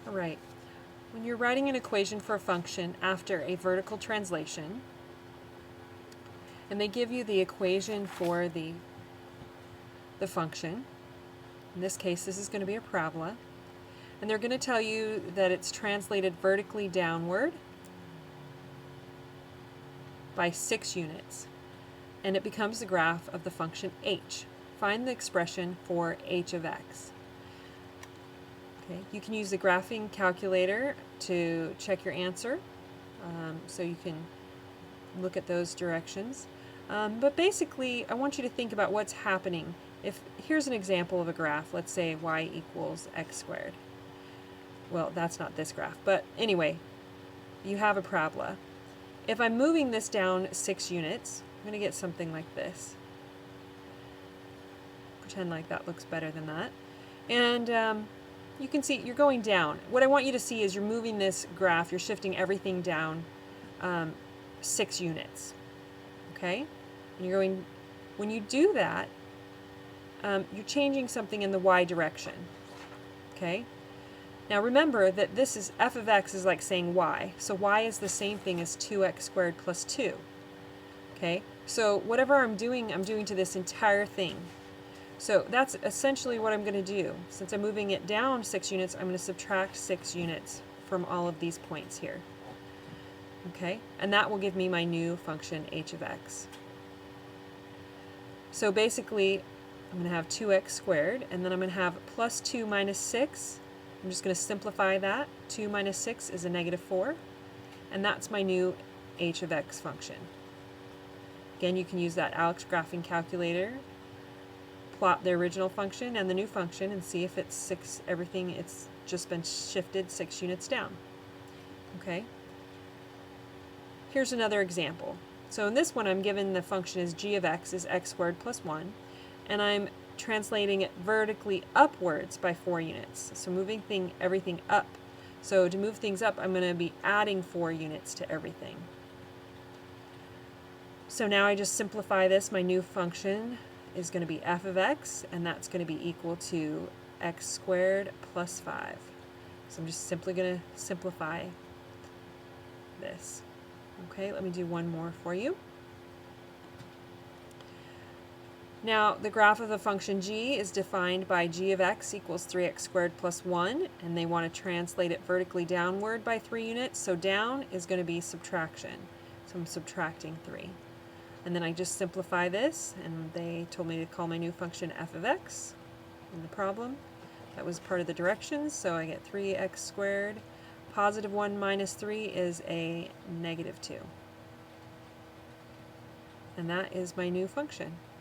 All right. When you're writing an equation for a function after a vertical translation, and they give you the equation for the function, in this case this is going to be a parabola, and they're going to tell you that it's translated vertically downward by 6 units, and it becomes the graph of the function h. Find the expression for h of x. Okay, you can use the graphing calculator to check your answer, so you can look at those directions. But basically, I want you to think about what's happening. Here's an example of a graph. Let's say y equals x squared. Well, that's not this graph, but anyway, you have a parabola. If I'm moving this down 6 units, I'm going to get something like this. Pretend like that looks better than that. And you can see you're going down. What I want you to see is you're moving this graph, you're shifting everything down 6 units. Okay? And you're going, when you do that, you're changing something in the y direction. Okay? Now remember that this is f of x is like saying y. So y is the same thing as 2x squared plus 2. Okay? So whatever I'm doing to this entire thing. So that's essentially what I'm going to do. Since I'm moving it down 6 units, I'm going to subtract 6 units from all of these points here. Okay? And that will give me my new function h of x. So basically, I'm going to have 2x squared, and then I'm going to have plus 2 minus 6. I'm just going to simplify that. 2 minus 6 is a negative 4. And that's my new h of x function. Again, you can use that Alex graphing calculator, plot the original function and the new function, and see if it's it's just been shifted 6 units down. Okay? Here's another example. So in this one, I'm given the function as g of x is x squared plus 1, and I'm translating it vertically upwards by 4 units. So moving everything up. So to move things up, I'm going to be adding 4 units to everything. So now I just simplify this. My new function is going to be f of x, and that's going to be equal to x squared plus 5. So I'm just simply going to simplify this. Okay, let me do one more for you. Now, the graph of the function g is defined by g of x equals 3x squared plus 1, and they want to translate it vertically downward by 3 units, so down is going to be subtraction. So I'm subtracting 3. And then I just simplify this, and they told me to call my new function f of x in the problem. That was part of the directions, so I get 3x squared. Positive 1 minus 3 is a negative 2. And that is my new function.